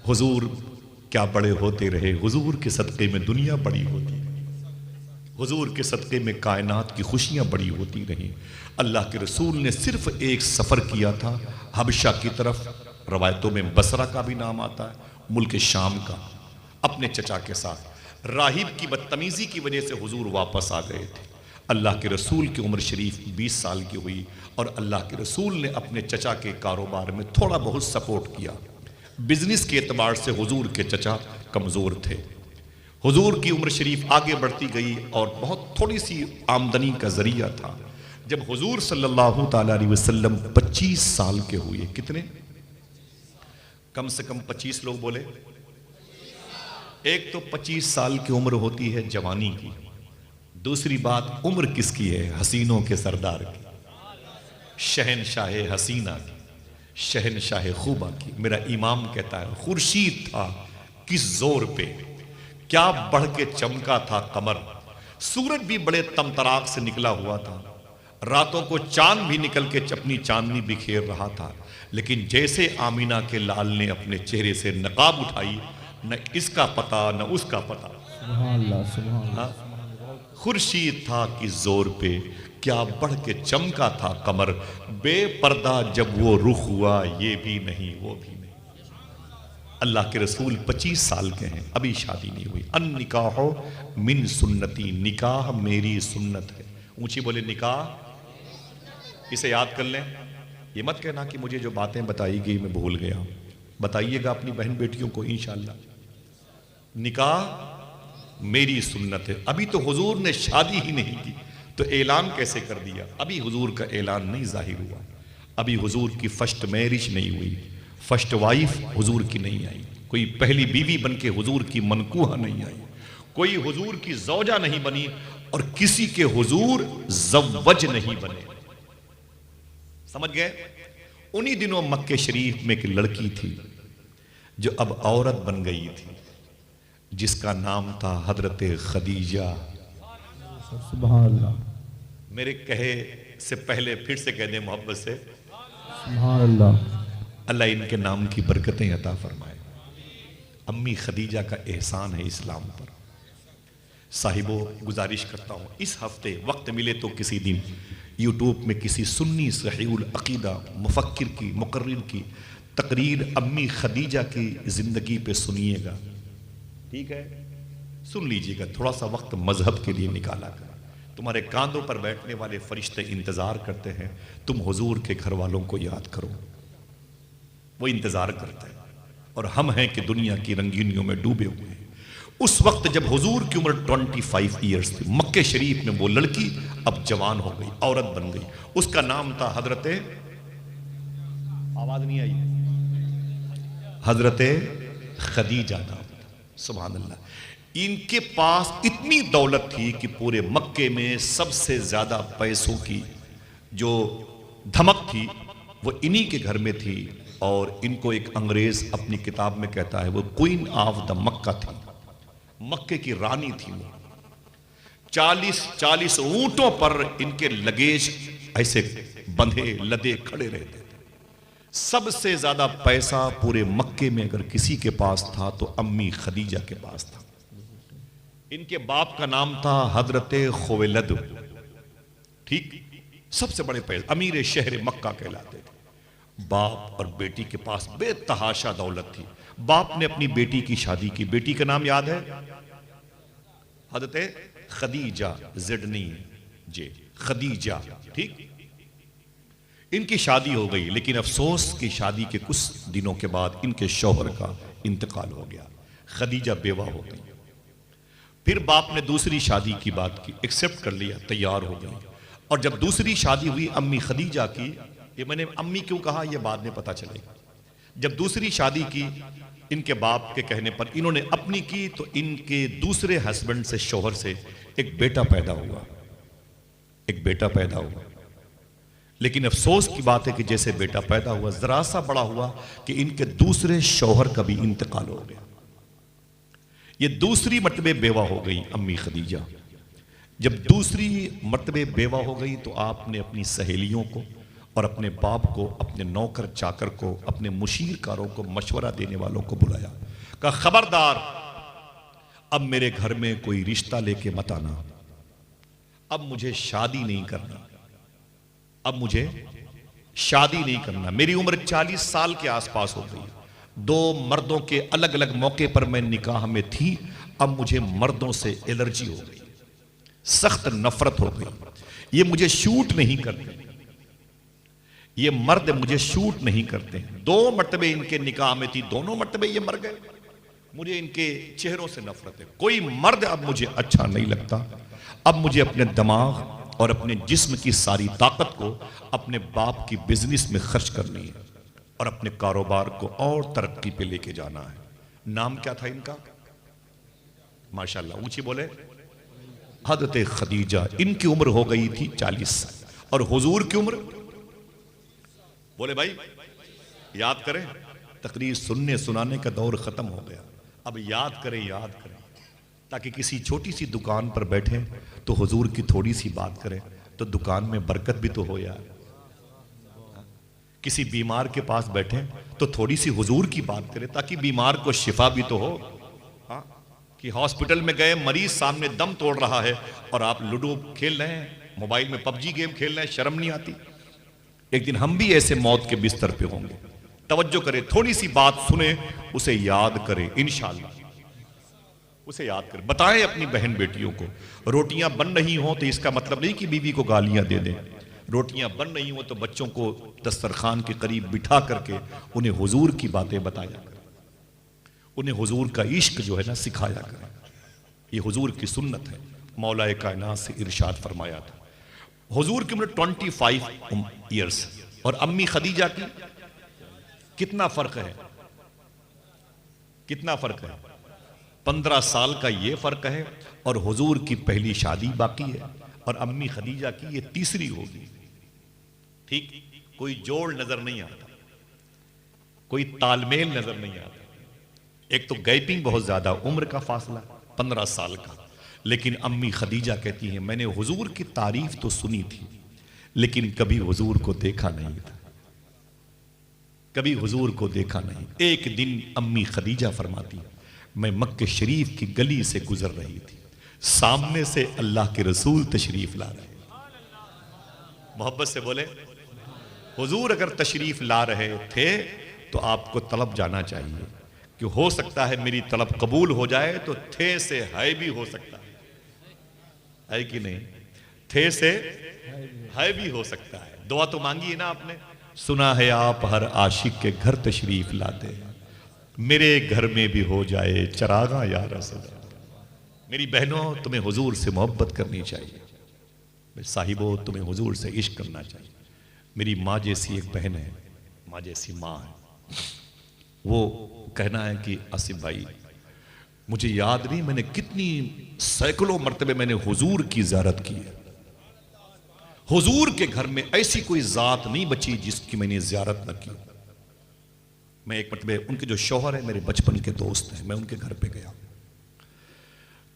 हुजूर क्या बड़े होते रहे, हुजूर के सदक़े में दुनिया बड़ी होती रही, हुजूर के सदक़े में कायनात की खुशियाँ बड़ी होती रहीं। अल्लाह के रसूल ने सिर्फ एक सफ़र किया था हबशा की तरफ, रवायतों में बसरा का भी नाम आता है, मुल्क शाम का, अपने चचा के साथ। राहिब की बदतमीज़ी की वजह से हुजूर वापस आ गए थे। अल्लाह के रसूल की उम्र शरीफ 20 साल की हुई और अल्लाह के रसूल ने अपने चचा के कारोबार में थोड़ा बहुत सपोर्ट किया। बिजनेस के एतबार से हुजूर के चचा कमज़ोर थे। हुजूर की उम्र शरीफ आगे बढ़ती गई और बहुत थोड़ी सी आमदनी का जरिया था। जब हुजूर सल्लल्लाहु ताला अलैहि वसल्लम 25 साल के हुए, कितने? कम से कम 25 लोग बोले। एक तो 25 साल की उम्र होती है जवानी की, दूसरी बात उम्र किसकी है? हसीनों के सरदार की, शहनशाह हसीना की, शहनशाह खूबा की। मेरा इमाम कहता है खुर्शीद था किस जोर पे, क्या बढ़ के चमका था कमर। सूरज भी बड़े तमतराक से निकला हुआ था, रातों को चांद भी निकल के अपनी चांदनी बिखेर रहा था। लेकिन जैसे आमीना के लाल ने अपने चेहरे से नकाब उठाई, न इसका पता न उसका पता। सुभान अल्लाह, सुभान अल्लाह। खुर्शीद था कि जोर पे क्या बढ़ के चमका था कमर, बेपर्दा जब वो रुख हुआ, ये भी नहीं वो भी नहीं। अल्लाह के रसूल 25 साल के हैं, अभी शादी नहीं हुई। अन निकाहो मिन सुन्नती, निकाह मेरी सुन्नत है। ऊंची बोले निकाह। इसे याद कर लें, ये मत कहना कि मुझे जो बातें बताई गई मैं भूल गया। बताइएगा अपनी बहन बेटियों को इंशाअल्लाह, निकाह मेरी सुन्नत है। अभी तो हुजूर ने शादी ही नहीं की तो ऐलान कैसे कर दिया? अभी हुजूर का ऐलान नहीं जाहिर हुआ, अभी हुजूर की फर्स्ट मैरिज नहीं हुई, फर्स्ट वाइफ हुजूर की नहीं आई, कोई पहली बीवी बन के हुजूर की मनकूहा नहीं आई, कोई हुजूर की जौजा नहीं बनी और किसी के हुजूर ज़व्वज नहीं बने। समझ गए? उन्हीं दिनों मक्के शरीफ में एक लड़की थी जो अब औरत बन गई थी, जिसका नाम था हजरत खदीजा। सुभान अल्लाह। मेरे कहे से पहले फिर से कह दे मोहब्बत से, सुभान अल्लाह। अल्लाह इनके नाम की बरकतें अता फरमाए। अम्मी खदीजा का एहसान है इस्लाम पर। साहिबो, गुजारिश करता हूँ इस हफ्ते वक्त मिले तो किसी दिन यूट्यूब में किसी सुन्नी सहीहुल अकीदा मुफक्किर की, मुकर्रिर की तकरीर अम्मी खदीजा की ज़िंदगी पे सुनिएगा, ठीक है? सुन लीजिएगा, थोड़ा सा वक्त मजहब के लिए निकाला कर। तुम्हारे कांधों पर बैठने वाले फरिश्ते इंतज़ार करते हैं, तुम हुजूर के घर वालों को याद करो, वो इंतज़ार करते हैं। और हम हैं कि दुनिया की रंगीनियों में डूबे हुए हैं। उस वक्त जब हुजूर की उम्र 25 ईयर्स थी, मक्के शरीफ में वो लड़की अब जवान हो गई, औरत बन गई। उसका नाम था हजरत, आवाज नहीं आई, हजरत खदीजा नाम। सुभान अल्लाह। इनके पास इतनी दौलत थी कि पूरे मक्के में सबसे ज्यादा पैसों की जो धमक थी वो इन्हीं के घर में थी। और इनको एक अंग्रेज अपनी किताब में कहता है वो क्वीन ऑफ द मक्का थी, मक्के की रानी थी वो। 40 ऊंटों पर इनके लगेज ऐसे बंधे लदे खड़े रहते थे। सबसे ज्यादा पैसा पूरे मक्के में अगर किसी के पास था तो अम्मी खदीजा के पास था। इनके बाप का नाम था हजरत खुवैलद, ठीक? सबसे बड़े पैसे, अमीर शहर मक्का कहलाते थे। बाप और बेटी के पास बेतहाशा दौलत थी। बाप ने अपनी बेटी की शादी की, बेटी का नाम याद है? हजरत खदीजा, ज़िडनी जे खदीजा, ठीक? इनकी शादी हो गई, लेकिन अफसोस की शादी के कुछ दिनों के बाद इनके शौहर का इंतकाल हो गया, खदीजा बेवा हो गई। फिर बाप ने दूसरी शादी की बात की, एक्सेप्ट कर लिया, तैयार हो गई। और जब दूसरी शादी हुई अम्मी खदीजा की, ये मैंने अम्मी क्यों कहा ये बाद में पता चलेगा। जब दूसरी शादी की इनके बाप के कहने पर इन्होंने अपनी की, तो इनके दूसरे हस्बैंड से, शौहर से एक बेटा पैदा हुआ, एक बेटा पैदा हुआ। लेकिन अफसोस की बात है कि जैसे बेटा पैदा हुआ, जरा सा बड़ा हुआ कि इनके दूसरे शौहर का भी इंतकाल हो गया। ये दूसरी मर्तबे बेवा हो गई अम्मी खदीजा। जब दूसरी मर्तबे बेवा हो गई तो आपने अपनी सहेलियों को और अपने बाप को, अपने नौकर चाकर को, अपने मुशीरकारों को, मशवरा देने वालों को बुलाया। कहा खबरदार, अब मेरे घर में कोई रिश्ता लेके मत आना, अब मुझे शादी नहीं करना, अब मुझे शादी नहीं करना। मेरी उम्र 40 साल के आसपास हो गई, 2 मर्दों के अलग अलग मौके पर मैं निकाह में थी, अब मुझे मर्दों से एलर्जी हो गई, सख्त नफरत हो गई, ये मुझे शूट नहीं करते, ये मर्द मुझे शूट नहीं करते। 2 मर्तबे इनके निकाह में थी, दोनों मर्तबे ये मर गए, मुझे इनके चेहरों से नफरत है, कोई मर्द अब मुझे अच्छा नहीं लगता। अब मुझे अपने दिमाग और अपने जिस्म की सारी ताकत को अपने बाप की बिजनेस में खर्च करनी है और अपने कारोबार को और तरक्की पे लेके जाना है। नाम क्या था इनका? माशाल्लाह, ऊंची बोले। हज़रत खदीजा, इनकी उम्र हो गई थी 40 साल और हुजूर की उम्र, बोले भाई याद करें, तकरीर सुनने सुनाने का दौर खत्म हो गया, अब याद करें, याद करें, ताकि किसी छोटी सी दुकान पर बैठे तो हुजूर की थोड़ी सी बात करें तो दुकान में बरकत भी तो हो यार। किसी बीमार के पास बैठे तो थोड़ी सी हुजूर की बात करें ताकि बीमार को शिफा भी तो हो। कि हॉस्पिटल में गए, मरीज सामने दम तोड़ रहा है और आप लूडो खेल रहे हैं, मोबाइल में पबजी गेम खेल रहे हैं, शर्म नहीं आती? एक दिन हम भी ऐसे मौत के बिस्तर पे होंगे। तवज्जो करें, थोड़ी सी बात सुने, उसे याद करें, इंशाअल्लाह उसे याद करें। बताएं अपनी बहन बेटियों को, रोटियां बन रही हों तो इसका मतलब नहीं कि बीवी को गालियां दे दें, रोटियां बन रही हों तो बच्चों को दस्तरखान के करीब बिठा करके उन्हें हुजूर की बातें बताया करें, उन्हें हुजूर का इश्क जो है ना सिखाया करें। ये हुजूर की सुन्नत है। मौलाए कायनात से इरशाद फरमाया था, हुजूर की उम्र 25 ईयर्स और अम्मी खदीजा की कितना फर्क है? कितना फर्क है? 15 साल का ये फर्क है और हुजूर की पहली शादी बाकी है और अम्मी खदीजा की ये तीसरी होगी। ठीक, कोई जोड़ नजर नहीं आता, कोई तालमेल नजर नहीं आता। एक तो गैपिंग बहुत ज्यादा, उम्र का फासला 15 साल का, लेकिन अम्मी खदीजा कहती हैं मैंने हुजूर की तारीफ तो सुनी थी लेकिन कभी हुजूर को देखा नहीं था, कभी हुजूर को देखा नहीं। एक दिन अम्मी खदीजा फरमाती मैं मक्के शरीफ की गली से गुजर रही थी, सामने से अल्लाह के रसूल तशरीफ ला रहे, मोहब्बत से बोले हुजूर अगर तशरीफ ला रहे थे तो आपको तलब जाना चाहिए कि हो सकता है मेरी तलब कबूल हो जाए, तो थे से है भी हो सकता है कि नहीं? थे से है भी हो सकता है। दुआ तो मांगी है ना आपने, सुना है आप हर आशिक के घर तशरीफ लाते हैं, मेरे घर में भी हो जाए चरागा या रसूल। मेरी बहनों, तुम्हें हुजूर से मोहब्बत करनी चाहिए, मेरे साहिबों तुम्हें हुजूर से इश्क करना चाहिए। मेरी माँ जैसी एक बहन है, माँ जैसी माँ है, वो कहना है कि आसिफ भाई मुझे याद नहीं मैंने कितनी सैकड़ों मरतबे मैंने हुजूर की ज़ियारत की है, हुजूर के घर में ऐसी कोई ज़ात नहीं बची जिसकी मैंने ज़ियारत न की। मैं एक मरतबे, उनके जो शौहर है मेरे बचपन के दोस्त हैं, मैं उनके घर पे गया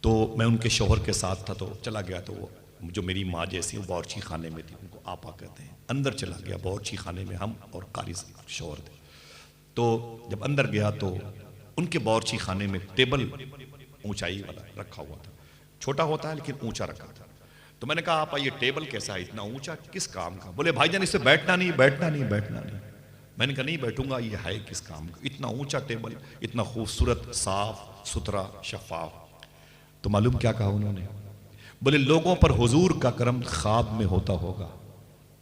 तो मैं उनके शौहर के साथ था, तो चला गया तो वो जो मेरी माँ जैसी वो बावर्ची खाने में थी, उनको आपा कहते हैं, अंदर चला गया बावर्ची खाने में, हम और कारी शौहर थे। तो जब अंदर गया तो उनके बावर्ची खाने में टेबल ऊंचाई वाला रखा हुआ था, छोटा होता है लेकिन ऊंचा रखा था। तो मैंने कहा आप ये टेबल कैसा है, इतना ऊंचा, किस काम का? बोले भाईजान इससे बैठना नहीं, बैठना नहीं, बैठना नहीं। मैंने कहा नहीं बैठूंगा, ये है किस काम का? इतना ऊंचा टेबल, इतना खूबसूरत, साफ सुथरा, शफाफ। तो मालूम क्या कहा उन्होंने? बोले लोगों पर हुजूर का करम ख्वाब में होता होगा,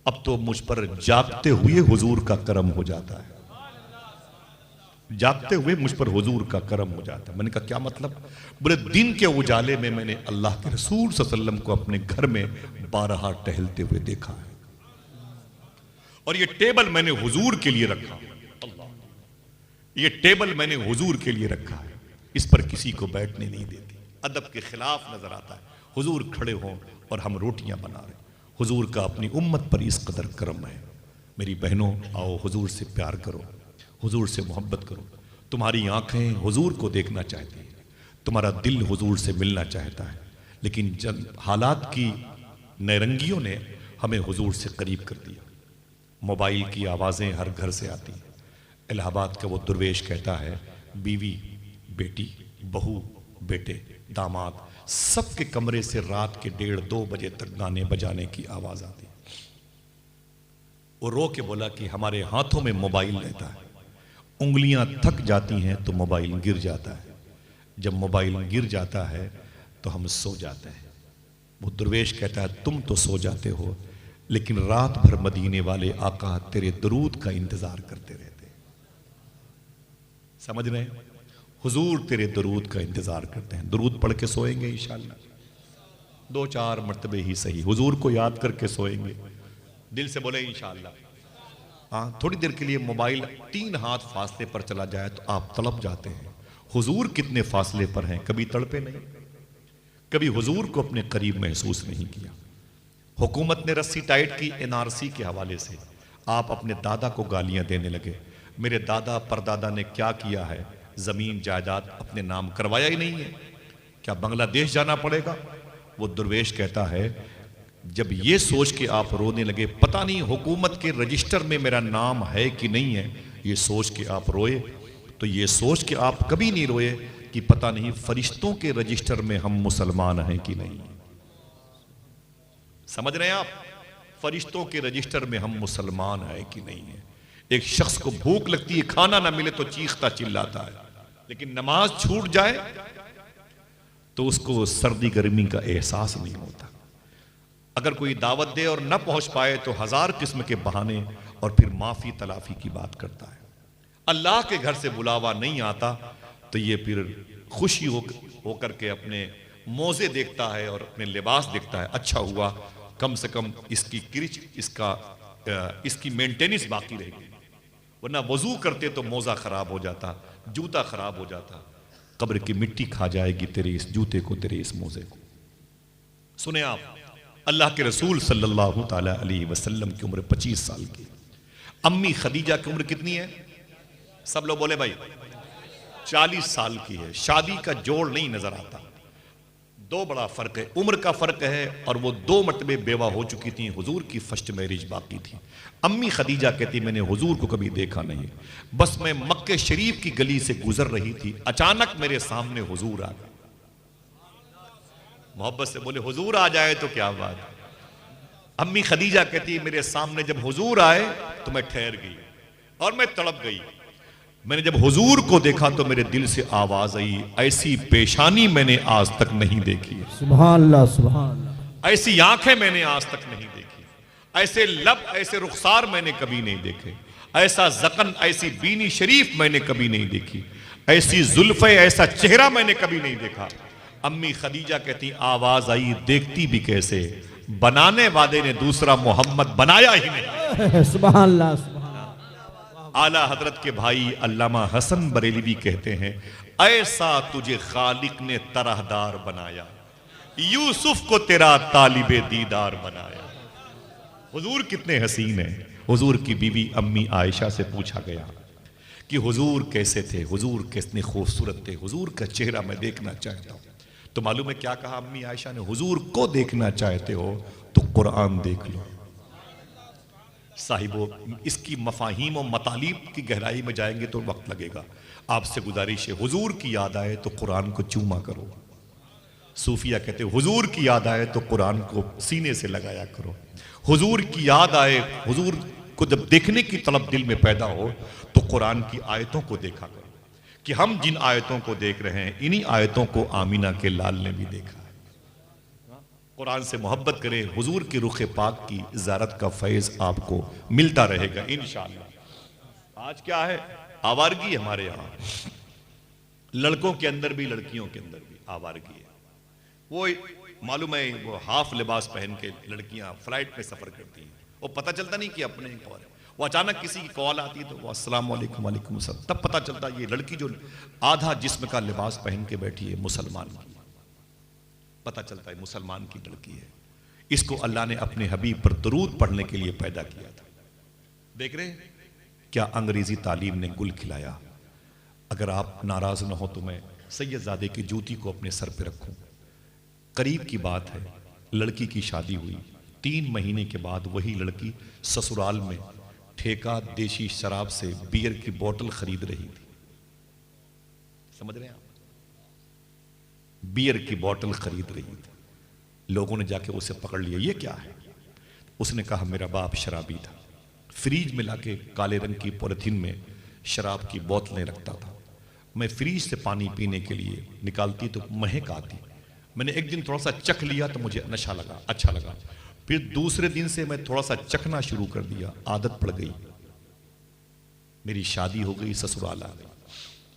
अब तो मुझ पर जागते हुए हुजूर का करम हो जाता है, जागते हुए मुझ पर हुजूर का करम हो जाता है। मैंने कहा क्या मतलब? बोले दिन के उजाले में मैंने अल्लाह के रसूल सल्लल्लाहु अलैहि वसल्लम को अपने घर में बारहा टहलते हुए देखा है और ये टेबल मैंने हुजूर के लिए रखा, अल्लाह, ये टेबल मैंने हुजूर के लिए रखा है, इस पर किसी को बैठने नहीं देती। अदब के खिलाफ नजर आता है, हुजूर खड़े हों और हम रोटियां बना रहे, हुजूर का अपनी उम्मत पर इस कदर करम है। मेरी बहनों आओ हुजूर से प्यार करो, हुजूर से मोहब्बत करो। तुम्हारी आंखें हुजूर को देखना चाहती हैं, तुम्हारा दिल हुजूर से मिलना चाहता है, लेकिन जब हालात की नैरंगियों ने हमें हुजूर से करीब कर दिया। मोबाइल की आवाज़ें हर घर से आती हैं। इलाहाबाद का वो दुर्वेश कहता है बीवी, बेटी, बहू, बेटे, दामाद सबके कमरे से रात के 1:30-2 बजे तक गाने बजाने की आवाज़ आती है। वो रो के बोला कि हमारे हाथों में मोबाइल रहता है, उंगलियां थक जाती हैं तो मोबाइल गिर जाता है, जब मोबाइल गिर जाता है तो हम सो जाते हैं। वो दुर्वेश कहता है तुम तो सो जाते हो, लेकिन रात भर मदीने वाले आका तेरे दरूद का इंतजार करते रहते। समझ रहे हैं? हुजूर तेरे दरूद का इंतजार करते हैं। दरूद पढ़ के सोएंगे इंशाअल्लाह, 2-4 मरतबे ही सही हुजूर को याद करके सोएंगे। दिल से बोले इंशाअल्लाह। हाँ, थोड़ी देर के लिए मोबाइल 3 हाथ फासले पर चला जाए तो आप तड़प जाते हैं। हुजूर कितने फासले पर हैं, कभी तड़पे नहीं, कभी हुजूर को अपने करीब महसूस नहीं किया। हुकूमत ने रस्सी टाइट की NRC के हवाले से, आप अपने दादा को गालियां देने लगे। मेरे दादा परदादा ने क्या किया है, जमीन जायदाद अपने नाम करवाया ही नहीं है, क्या बांग्लादेश जाना पड़ेगा? वो दुर्वेश कहता है जब ये सोच के आप रोने लगे पता नहीं हुकूमत के रजिस्टर में मेरा नाम है कि नहीं है, ये सोच के आप रोए, तो ये सोच के आप कभी नहीं रोए कि पता नहीं फरिश्तों के रजिस्टर में हम मुसलमान हैं कि नहीं। समझ रहे हैं आप? फरिश्तों के रजिस्टर में हम मुसलमान हैं कि नहीं है। एक शख्स को भूख लगती है, खाना ना मिले तो चीखता चिल्लाता है, लेकिन नमाज छूट जाए तो उसको सर्दी गर्मी का एहसास नहीं होता। अगर कोई दावत दे और न पहुंच पाए तो 1000 किस्म के बहाने और फिर माफी तलाफी की बात करता है। अल्लाह के घर से बुलावा नहीं आता तो ये फिर खुशी होकर के अपने मोजे देखता है और अपने लिबास देखता है, अच्छा हुआ कम से कम इसकी किरिच, इसकी मेंटेनेंस बाकी रहेगी, वरना वजू करते तो मोजा खराब हो जाता, जूता खराब हो जाता, कब्र की मिट्टी खा जाएगी तेरे इस जूते को, तेरे इस मोजे को। सुने आप, अल्लाह के रसूल सल्लल्लाहु ताला अलैहि वसल्लम की उम्र 25 साल की। अम्मी खदीजा की उम्र कितनी है? सब लोग बोले भाई 40 साल की है। शादी का जोड़ नहीं नजर आता। 2 बड़ा फर्क है, उम्र का फर्क है, और वो 2 मरतबे बेवा हो चुकी थी, हुजूर की फर्स्ट मैरिज बाकी थी। अम्मी खदीजा कहती मैंने हुजूर को कभी देखा नहीं, बस मैं मक्के शरीफ की गली से गुजर रही थी, अचानक मेरे सामने हुजूर आ गए। मोहब्बत से बोले हुजूर आ जाए तो क्या बात। अम्मी खदीजा कहती मेरे सामने जब हुजूर आए तो मैं ठहर गई और मैं तड़प गई। मैंने जब हुजूर को देखा तो मेरे दिल से आवाज आई, ऐसी पेशानी मैंने आज तक नहीं देखी। सुभान अल्लाह, सुभान अल्लाह। ऐसी आंखें मैंने आज तक नहीं देखी, ऐसे लब, ऐसे रुखसार मैंने कभी नहीं देखे, ऐसा जकन, ऐसी बीनी शरीफ मैंने कभी नहीं देखी, ऐसी जुल्फे, ऐसा चेहरा मैंने कभी नहीं देखा। अम्मी खदीजा कहती आवाज आई, देखती भी कैसे, बनाने वाले ने दूसरा मोहम्मद बनाया ही नहीं। सुभान अल्लाह, सुभान। आला हजरत के भाई अल्लामा हसन बरेलवी कहते हैं, ऐसा तुझे खालिक ने तरहदार बनाया, यूसुफ को तेरा तालिबे दीदार बनाया। हुजूर कितने हसीन हैं। हुजूर की बीवी अम्मी आयशा से पूछा गया कि हुजूर कैसे थे, हुजूर कितने खूबसूरत थे, हुजूर का चेहरा मैं देखना चाहता हूँ। तो मालूम है क्या कहा अम्मी आयशा ने, हुजूर को देखना चाहते हो तो कुरान देख लो। साहिबो, इसकी मफाहीम और मतालीब की गहराई में जाएंगे तो वक्त लगेगा। आपसे गुजारिश है, हुजूर की याद आए तो कुरान को चूमा करो। सूफिया कहते हैं हुजूर की याद आए तो कुरान को सीने से लगाया करो। हुजूर की याद आए, हुजूर को जब देखने की तलब दिल में पैदा हो तो कुरान की आयतों को देखा करो कि हम जिन आयतों को देख रहे हैं इन्हीं आयतों को आमीना के लाल ने भी देखा है। कुरान से मोहब्बत करें, हुजूर की रुख पाक की ज़ियारत का फैज़ आपको मिलता रहेगा इंशाअल्लाह। आज क्या है, आवारगी हमारे यहाँ, लड़कों के अंदर भी लड़कियों के अंदर भी आवारगी है। वो मालूम है, वो हाफ लिबास पहन के लड़कियां फ्लाइट में सफर करती हैं, वो पता चलता नहीं कि अपने और है। वो अचानक किसी की कॉल आती है तो वो अस्सलाम वालेकुम, वालेकुम अस्सलाम, तब पता चलता ये लड़की जो आधा जिस्म का लिबास पहन के बैठी है मुसलमान की, पता चलता है मुसलमान की लड़की है। इसको अल्लाह ने अपने हबीब पर दरूद पढ़ने के लिए पैदा किया था। देख रहे हैं क्या अंग्रेजी तालीम ने गुल खिलाया। अगर आप नाराज न हो तो मैं सैयदजादे की जूती को अपने सर पे रखूं। करीब की बात है, लड़की की शादी हुई, 3 महीने के बाद वही लड़की ससुराल में ठेका देशी शराब से बियर की बोतल खरीद रही थी। समझ रहे हैं आप? बियर की बोतल खरीद रही थी। लोगों ने जाके उसे पकड़ लिया, ये क्या है? उसने कहा मेरा बाप शराबी था, फ्रीज में लाके काले रंग की पॉलिथीन में शराब की बोतलें रखता था। मैं फ्रीज से पानी पीने के लिए निकालती तो महक आती। मैंने एक दिन थोड़ा सा चख लिया तो मुझे नशा लगा, अच्छा लगा। फिर दूसरे दिन से मैं थोड़ा सा चखना शुरू कर दिया, आदत पड़ गई। मेरी शादी हो गई, ससुराल आ गई।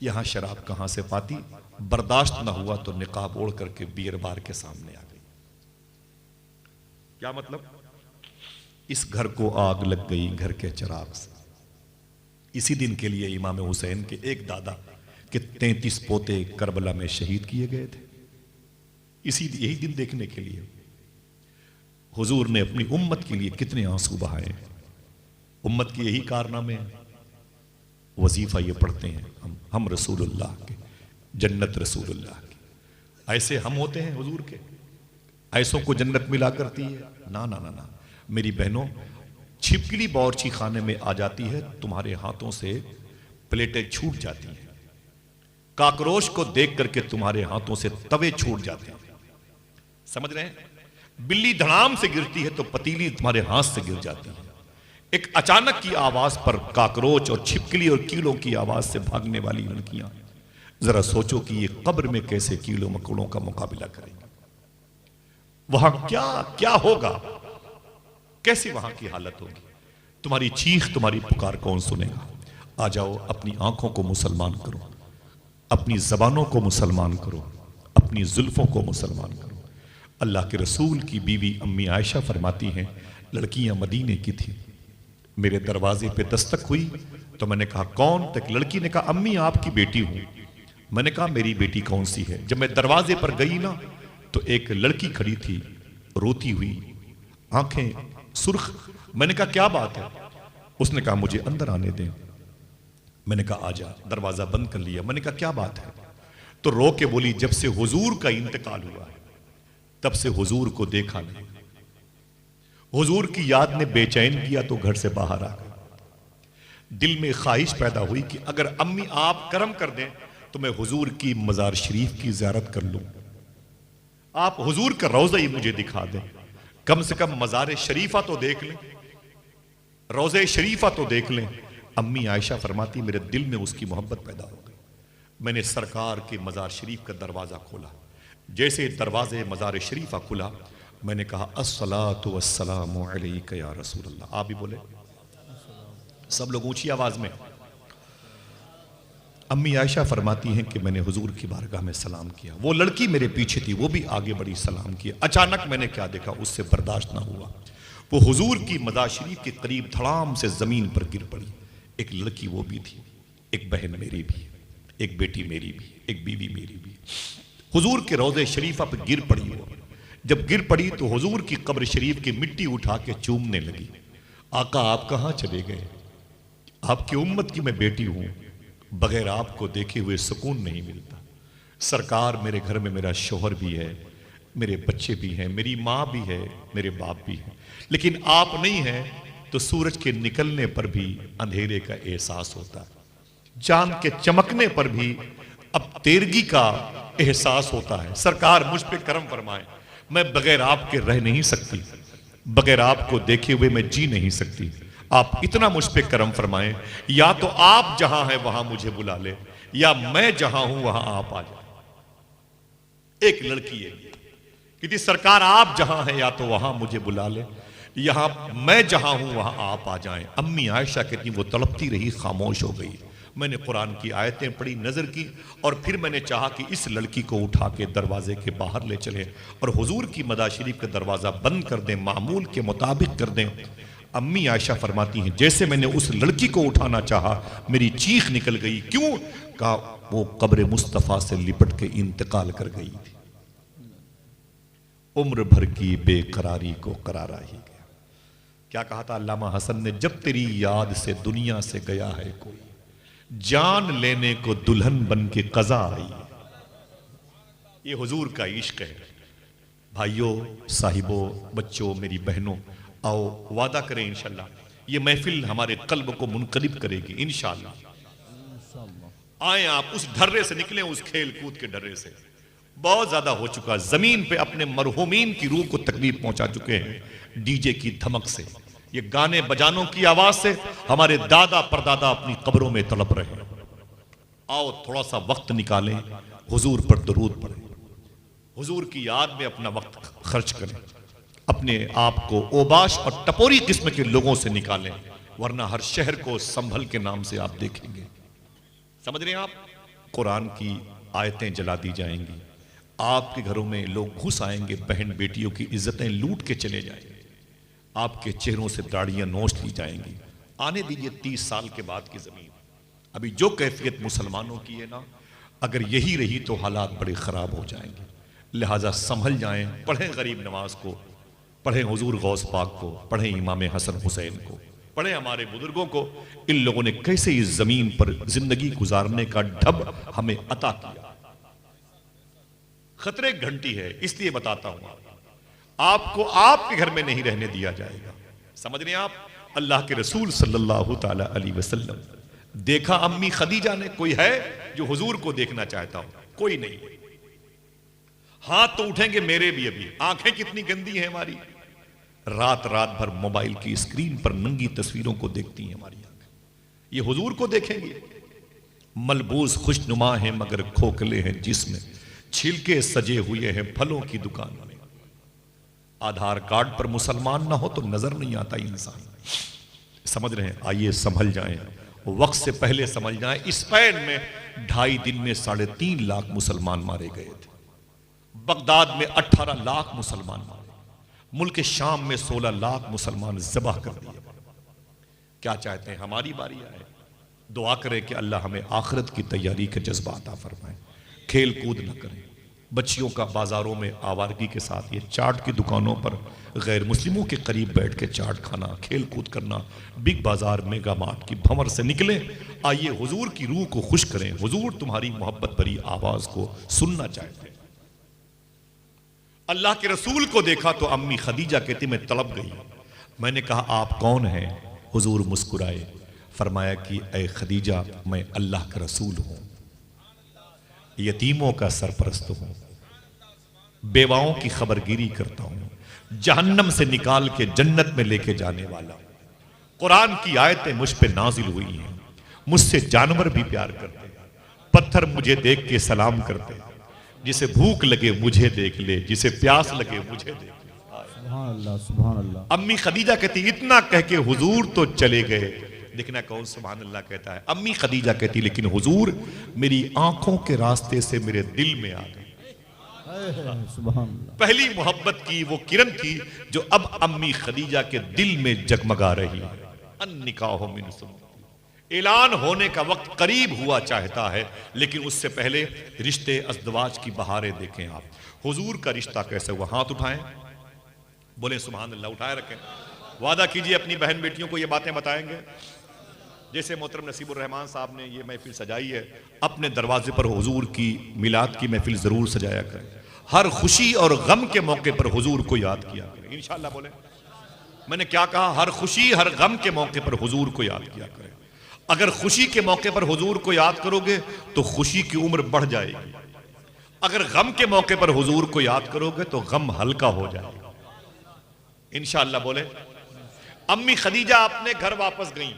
यहां शराब कहां से पाती? बर्दाश्त ना हुआ तो निकाब ओढ़ करके बियर बार के सामने आ गई। क्या मतलब? इस घर को आग लग गई घर के चिराग से। इसी दिन के लिए इमाम हुसैन के एक दादा के 33 पोते करबला में शहीद किए गए थे। यही दिन देखने के लिए हुजूर ने अपनी उम्मत के लिए कितने आंसू बहाए। उम्मत के यही कारनामे हैं। वजीफा ये पढ़ते हैं हम रसूलुल्लाह के, जन्नत रसूलुल्लाह की। ऐसे हम होते हैं हुजूर के, ऐसों को जन्नत मिला करती है? ना ना ना ना मेरी बहनों, छिपकली बावर्ची खाने में आ जाती है, तुम्हारे हाथों से प्लेटें छूट जाती हैं। काकरोच को देख करके तुम्हारे हाथों से तवे छूट जाते हैं। समझ रहे हैं? बिल्ली धड़ाम से गिरती है तो पतीली तुम्हारे हाथ से गिर जाती है। एक अचानक की आवाज पर काकरोच और छिपकली और कीड़ों की आवाज से भागने वाली लड़कियां, जरा सोचो कि ये कब्र में कैसे कीड़ों मकोड़ों का मुकाबला करेंगे। वहां क्या क्या होगा, कैसी वहां की हालत होगी? तुम्हारी चीख, तुम्हारी पुकार कौन सुनेगा? आ जाओ, अपनी आंखों को मुसलमान करो, अपनी जबानों को मुसलमान करो, अपनी जुल्फों को मुसलमान करो। अल्लाह के रसूल की बीवी अम्मी आयशा फरमाती हैं, लड़कियां मदीने की थी, मेरे दरवाजे पे दस्तक हुई तो मैंने कहा कौन? तक लड़की ने कहा अम्मी आपकी बेटी हूं। मैंने कहा मेरी बेटी कौन सी है? जब मैं दरवाजे पर गई ना तो एक लड़की खड़ी थी, रोती हुई, आंखें सुर्ख। मैंने कहा क्या बात है? उसने कहा मुझे अंदर आने दें। मैंने कहा आजा। दरवाजा बंद कर लिया। मैंने कहा क्या बात है? तो रो के बोली जब से हुजूर का इंतकाल हुआ है तब से हुजूर को देखा नहीं। हुजूर की याद ने बेचैन किया तो घर से बाहर आ गए। दिल में ख्वाहिश पैदा हुई कि अगर अम्मी आप करम कर दें तो मैं हुजूर की मजार शरीफ की ज़ियारत कर लूं। आप हुजूर का रोज़ा ही मुझे दिखा दें, कम से कम मजार शरीफा तो देख लें, रोज़े शरीफा तो देख लें। अम्मी आयशा फरमाती मेरे दिल में उसकी मोहब्बत पैदा हो गई। मैंने सरकार के मजार शरीफ का दरवाज़ा खोला। जैसे दरवाजे मजार शरीफा खुला मैंने कहा अस्सलातु वस्सलामु अलैका या रसूल अल्लाह। आप भी बोले, सब लोग ऊंची आवाज में। अम्मी आयशा फरमाती हैं कि मैंने हुजूर की बारगाह में सलाम किया। वो लड़की मेरे पीछे थी, वो भी आगे बढ़ी, सलाम किया। अचानक मैंने क्या देखा, उससे बर्दाश्त ना हुआ। वो हुजूर की मज़ार शरीफ के करीब धड़ाम से जमीन पर गिर पड़ी। एक लड़की वो भी थी, एक बहन मेरी भी, एक बेटी मेरी भी, एक बीवी मेरी भी। हुजूर के रोज़े शरीफा पर गिर पड़ी। वो जब गिर पड़ी तो हुजूर की कब्र शरीफ की मिट्टी उठा के चूमने लगी। आका आप कहां चले गए? आपकी उम्मत की मैं बेटी हूं, बगैर आपको देखे हुए सुकून नहीं मिलता। सरकार मेरे घर में मेरा शोहर भी है, मेरे बच्चे भी हैं, मेरी माँ भी है, मेरे बाप भी हैं, लेकिन आप नहीं हैं तो सूरज के निकलने पर भी अंधेरे का एहसास होता है, चांद के चमकने पर भी अब तेरगी का एहसास होता है। सरकार मुझ पे करम फरमाए, मैं बगैर आपके रह नहीं सकती, बगैर आपको देखे हुए मैं जी नहीं सकती। आप इतना मुझ पे करम फरमाएं, या तो आप जहां हैं वहां मुझे बुला ले, या मैं जहां हूं वहां आप आ जाए। एक लड़की है कि सरकार आप जहां हैं या तो वहां मुझे बुला ले, यहां मैं जहां हूं वहां आप आ जाएं। अम्मी आयशा कहती वो तड़पती रही, खामोश हो गई। मैंने कुरान की आयतें पढ़ी, नजर की, और फिर मैंने चाहा कि इस लड़की को उठा के दरवाजे के बाहर ले चले और हुजूर की मज़ार शरीफ का दरवाजा बंद कर दें, मामूल के मुताबिक कर दें। अम्मी आयशा फरमाती हैं जैसे मैंने उस लड़की को उठाना चाहा मेरी चीख निकल गई। क्यों? कहा वो कब्र मुस्तफ़ा से लिपट के इंतकाल कर गई थी। उम्र भर की बेकरारी को करारा ही गया। क्या कहा था अल्लामा हसन ने? जब तेरी याद से दुनिया से गया है कोई, जान लेने को दुल्हन बन के कज़ा आई। ये हुजूर का इश्क है। भाइयों, साहिबों, बच्चों, मेरी बहनों, आओ वादा करें इंशाल्लाह ये महफिल हमारे कल्ब को मुनकलिब करेगी इंशाअल्लाह। आए आप उस ढर्रे से निकले, उस खेल कूद के ढर्रे से। बहुत ज्यादा हो चुका, जमीन पे अपने मरहूमीन की रूह को तकलीफ पहुंचा चुके हैं डीजे की धमक से, ये गाने बजानों की आवाज से हमारे दादा परदादा अपनी कब्रों में तड़प रहे हैं। आओ थोड़ा सा वक्त निकालें, हुजूर पर दरूद पढ़ें, हुजूर की याद में अपना वक्त खर्च करें, अपने आप को ओबाश और टपोरी किस्म के लोगों से निकालें, वरना हर शहर को संभल के नाम से आप देखेंगे। समझ रहे हैं आप? कुरान की आयतें जला दी जाएंगी, आपके घरों में लोग घुस आएंगे, बहन बेटियों की इज्जतें लूट के चले जाएंगे, आपके चेहरों से दाढ़ियां नोच ली जाएंगी। आने दीजिए 30 साल के बाद की जमीन। अभी जो कैफियत मुसलमानों की है ना, अगर यही रही तो हालात बड़े खराब हो जाएंगे। लिहाजा संभल जाएं, पढ़ें गरीब नवाज को, पढ़ें हुजूर गौस पाक को, पढ़ें इमाम हसन हुसैन को, पढ़ें हमारे बुजुर्गों को। इन लोगों ने कैसे इस जमीन पर जिंदगी गुजारने का ढब हमें अता किया। खतरे घंटी है, इसलिए बताता हूं आपको आपके घर में नहीं रहने दिया जाएगा। समझ रहे हैं आप? अल्लाह के रसूल सल्लल्लाहु ताला अलैहि वसल्लम, देखा अम्मी खदीजा ने? कोई है जो हुजूर को देखना चाहता हो? कोई नहीं। हाथ तो उठेंगे मेरे भी। अभी आंखें कितनी गंदी हैं हमारी, रात रात भर मोबाइल की स्क्रीन पर नंगी तस्वीरों को देखती हैं हमारी आंखें। ये हुजूर को देखेंगे? मलबूस खुशनुमा है मगर खोखले हैं जिसमें, छिलके सजे हुए हैं फलों की दुकान में। आधार कार्ड पर मुसलमान ना हो तो नजर नहीं आता इंसान। समझ रहे हैं? आइए संभल जाएं, वक्त से पहले समझ जाएं। स्पेन में 2.5 दिन में 3.5 लाख मुसलमान मारे गए थे। बगदाद में 18 लाख मुसलमान मारे। मुल्क शाम में 16 लाख मुसलमान ज़बाह कर दिए। क्या चाहते हैं? हमारी बारी आए। दुआ करें कि अल्लाह हमें आखिरत की तैयारी के जज्बा अता फरमाए। खेल कूद न करें। बच्चियों का बाजारों में आवारगी के साथ, ये चाट की दुकानों पर गैर मुस्लिमों के करीब बैठ के चाट खाना, खेल कूद करना, बिग बाजार मेगा मार्ट की भंवर से निकले। आइए हुजूर की रूह को खुश करें। हुजूर तुम्हारी मोहब्बत भरी आवाज को सुनना चाहते हैं। अल्लाह के रसूल को देखा तो अम्मी खदीजा कहती मैं तड़प गई। मैंने कहा आप कौन हैं? हुजूर मुस्कुराए, फरमाया कि ऐ खदीजा, मैं अल्लाह का रसूल हूं, यतीमों का सरपरस्त हूं, बेवाओं की खबरगिरी करता हूं, जहन्नम से निकाल के जन्नत में लेके जाने वाला। कुरान की आयतें मुझ पे नाजिल हुई हैं। मुझसे जानवर भी प्यार करते, पत्थर मुझे देख के सलाम करते। जिसे भूख लगे मुझे देख ले, जिसे प्यास लगे मुझे देख ले। सुभान अल्लाह, सुभान अल्लाह। अम्मी खदीजा कहती इतना कह के हुजूर तो चले गए। देखना कौन सुभान अल्लाह कहता है? अम्मी खदीजा कहती लेकिन हुजूर मेरी आंखों के रास्ते से मेरे दिल में आ गए। सुभान अल्लाह। पहली मोहब्बत की वो किरण थी जो अब अम्मी खदीजा के दिल में जगमगा रही है। अन्निकाह मिन सुन्नती, ऐलान होने का वक्त करीब हुआ चाहता है, लेकिन उससे पहले रिश्ते अज़दवाज की बहारें देखें आप। हुजूर का रिश्ता कैसे हुआ? हाथ उठाएं, बोले सुभान अल्लाह, उठाए रखें। वादा कीजिए अपनी बहन बेटियों को ये बातें बताएंगे। जैसे मोहतरम नसीबुर रहमान साहब ने ये महफिल सजाई है, अपने दरवाजे पर हुजूर की मिलाद की महफिल जरूर सजाया करें। हर खुशी और गम के मौके पर हुजूर को याद किया करें इंशाअल्लाह। बोले मैंने क्या कहा? हर खुशी हर गम के मौके पर हुजूर को याद किया करें। अगर खुशी के मौके पर हुजूर को याद करोगे तो खुशी की उम्र बढ़ जाएगी। अगर गम के मौके पर हुजूर को याद करोगे तो गम हल्का हो जाएगा इंशाअल्लाह। बोले अम्मी खदीजा अपने घर वापस गईं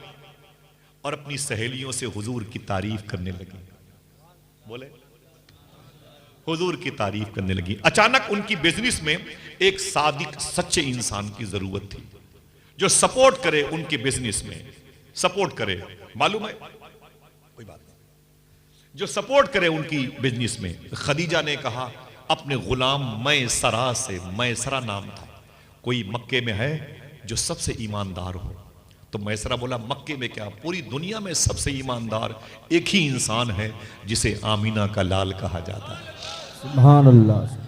और अपनी सहेलियों से हुजूर की तारीफ करने लगी। बोले हुजूर की तारीफ करने लगी। अचानक उनकी बिजनेस में एक सादिक सच्चे इंसान की जरूरत थी जो सपोर्ट करे, उनके बिजनेस में सपोर्ट करे। मालूम है कोई बात नहीं, जो सपोर्ट करे उनकी बिजनेस में। खदीजा ने कहा अपने गुलाम मैसरा से, मैसरा नाम था, कोई मक्के में है जो सबसे ईमानदार हो? तो मैसरा बोला मक्के में क्या, पूरी दुनिया में सबसे ईमानदार एक ही इंसान है जिसे आमीना का लाल कहा जाता है। सुभान अल्लाह।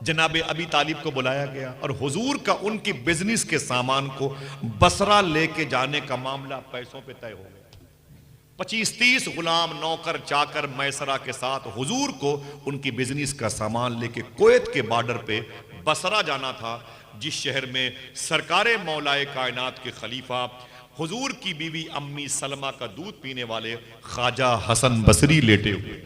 जनाबे अबी तालिब को बुलाया गया और हुजूर का उनकी बिजनेस के सामान को बसरा लेके जाने का मामला पैसों पे तय हो गया। 25-30 गुलाम नौकर चाकर मैसरा के साथ हुजूर को उनकी बिजनेस का सामान लेके कुवैत के बॉर्डर पे बसरा जाना था, जिस शहर में सरकारे मौलाए कायनात के खलीफा हुजूर की बीवी अम्मी सलमा का दूध पीने वाले ख्वाजा हसन बसरी लेटे हुए।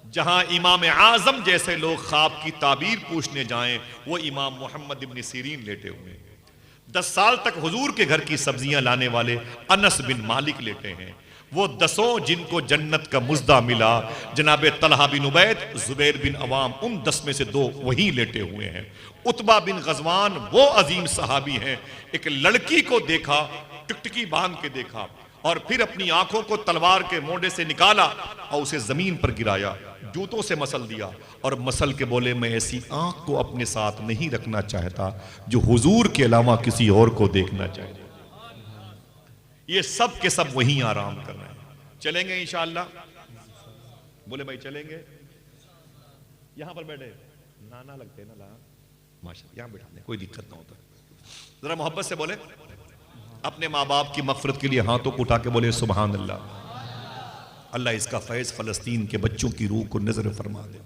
जहां इमाम आजम जैसे लोग ख्वाब की ताबीर पूछने जाएं, वो इमाम मोहम्मद इब्न सीरीन लेटे हुए। 10 साल तक हुजूर के घर की सब्जियां लाने वाले अनस बिन मालिक लेटे हैं। वो 10 जिनको जन्नत का मुज्दा मिला, जनाबे तलहा बिन उबैद, जुबैर बिन अवाम, उन 10 में से 2 वहीं लेटे हुए हैं। उतबा बिन गजवान वो अजीम सहाबी हैं, एक लड़की को देखा, टिकटिकी बांध के देखा और फिर अपनी आंखों को तलवार के मोंडे से निकाला और उसे जमीन पर गिराया, जूतों से मसल दिया और मसल के बोले, मैं ऐसी आंख को अपने साथ नहीं रखना चाहता जो हुजूर के अलावा किसी और को देखना चाहता। ये सब के सब वहीं आराम कर रहे हैं। चलेंगे इंशाअल्लाह? बोले भाई चलेंगे। यहां पर बैठे नाना लगते हैं ना, ला माशाअल्लाह, यहां बैठा दें, कोई दिक्कत ना होता। जरा मोहब्बत से बोले, अपने माँ बाप की मगफिरत के लिए हाथों को उठा के बोले सुभान अल्लाह। अल्लाह इसका फैज़ फ़लस्तीन के बच्चों की रूह को नजर फरमा दे।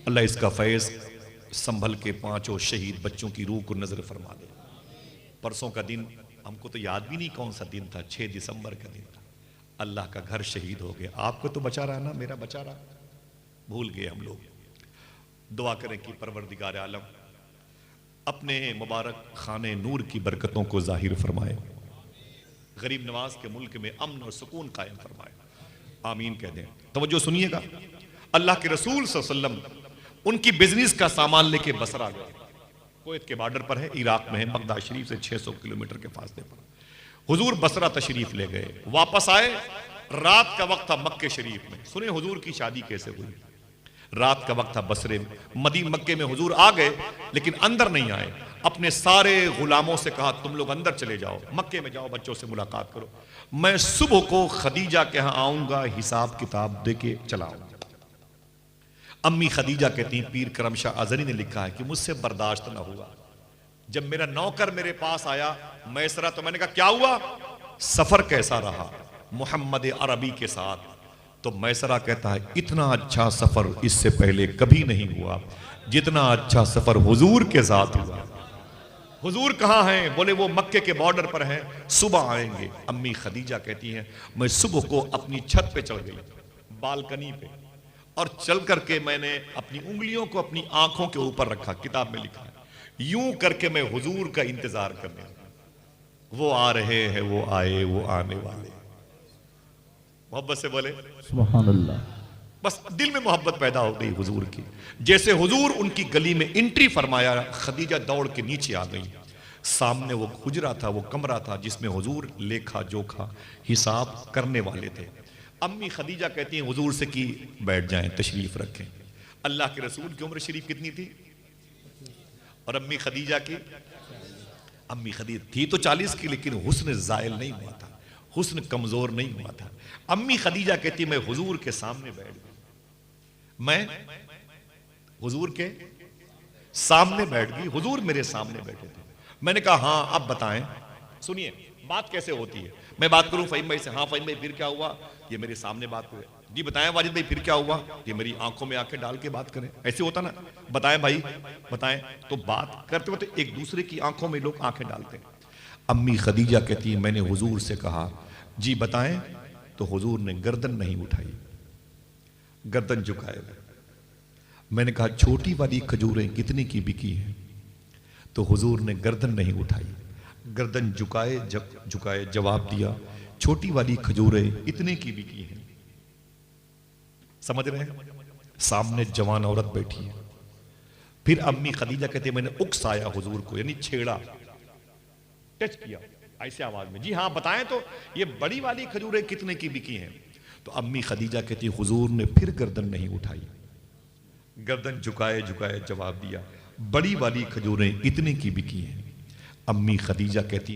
अल्लाह इसका फैज़ संभल के 5 शहीद बच्चों की रूह को नजर फरमा दे। परसों का दिन हमको तो याद भी नहीं कौन सा दिन था, 6 दिसंबर का दिन था। अल्लाह का घर शहीद हो गया। आपको तो बचा रहा ना, मेरा बचा रहा, भूल गए हम लोग। दुआ करें कि परवरदिगार आलम अपने मुबारक खाने नूर की बरकतों को जाहिर फरमाए, गरीब नवाज के मुल्क में अमन और सुकून कायम फरमाए। आमीन कह दें। तवज्जो सुनिएगा, अल्लाह के रसूल सल्लल्लाहु अलैहि वसल्लम उनकी बिजनेस का सामान लेके बसरा गए। कुवैत के बॉर्डर पर है, इराक में है, बगदाद शरीफ से 600 किलोमीटर के फासले पर। हुजूर बसरा तशरीफ ले गए, वापस आए, रात का वक्त था मक्के शरीफ में। सुने हुजूर की शादी कैसे हुई। रात का वक्त था बसरे में, मक्के में हुजूर आ गए लेकिन अंदर नहीं आए। अपने सारे गुलामों से कहा तुम लोग अंदर चले जाओ, मक्के में जाओ, बच्चों से मुलाकात करो, मैं सुबह को खदीजा के यहाँ आऊंगा, हिसाब किताब दे के चला आऊंगा। अम्मी खदीजा कहती हैं, पीर करम शाह अजरी ने लिखा है कि मुझसे बर्दाश्त ना हुआ। जब मेरा नौकर मेरे पास आया मैसरा, तो मैंने कहा क्या हुआ, सफर कैसा रहा मोहम्मद अरबी के साथ। तो मैसरा कहता है इतना अच्छा सफर इससे पहले कभी नहीं हुआ जितना अच्छा सफर हुजूर के साथ हुआ। हुजूर कहाँ हैं? बोले वो मक्के के बॉर्डर पर हैं, सुबह आएंगे। अम्मी खदीजा कहती हैं मैं सुबह को अपनी छत पे चढ़ गई, बालकनी पे, और चल करके मैंने अपनी उंगलियों को अपनी आंखों के ऊपर रखा, किताब में लिखा है, यूं करके मैं हुजूर का इंतजार करने लगा। वो आ रहे हैं, वो आए, वो आने वाले। मोहब्बत से बोले सुभान अल्लाह। बस दिल में मोहब्बत पैदा हो गई हुजूर की। जैसे हुजूर उनकी गली में एंट्री फरमाया, खदीजा दौड़ के नीचे आ गई। सामने वो हुजरा था, वो कमरा था जिसमें हुजूर लेखा जोखा हिसाब करने वाले थे। अम्मी खदीजा कहती हैं हुजूर से कि बैठ जाएं, तशरीफ रखें। अल्लाह के रसूल की उम्र शरीफ कितनी थी? और अम्मी खदीजा की, अम्मी खदीजा थी तो 40 की, लेकिन हुस्न जायल नहीं हुआ था, हुस्न कमजोर नहीं हुआ था। अम्मी खदीजा कहती मैं हुजूर के सामने बैठ गई, मैं हुजूर के सामने बैठ गई, हुजूर मेरे सामने बैठे थे। मैंने कहा हाँ अब बताएं, सुनिए बात कैसे होती है। मैं बात करूं फहीम भाई से, हाँ फहीम भाई फिर क्या हुआ, ये मेरे सामने बात करें। जी बताएं वाजिद भाई फिर क्या हुआ, ये मेरी आंखों में आंखें डाल के बात करें। ऐसे होता ना, बताएं भाई बताएं। तो बात करते होते एक दूसरे की आंखों में लोग आंखें डालते हैं। अम्मी खदीजा कहती है मैंने हुजूर से कहा जी बताएं, तो हुजूर ने गर्दन नहीं उठाई, गर्दन झुकाए। मैंने कहा छोटी वाली खजूरें कितने की बिकी हैं, तो हुजूर ने गर्दन नहीं उठाई, गर्दन झुकाए जवाब दिया छोटी वाली खजूरें इतने की बिकी हैं। समझ रहे हैं? सामने जवान औरत बैठी है। फिर अम्मी खदीजा कहते मैंने उकसाया हुजूर को, यानी छेड़ा, टच किया ऐसे आवाज में, जी हाँ बताएं तो ये बड़ी वाली खजूरें कितने की बिकी हैं। तो अम्मी खदीजा कहती हुजूर ने फिर गर्दन नहीं उठाई, गर्दन झुकाए जवाब दिया बड़ी वाली खजूरें इतने की बिकी हैं। अम्मी खदीजा कहती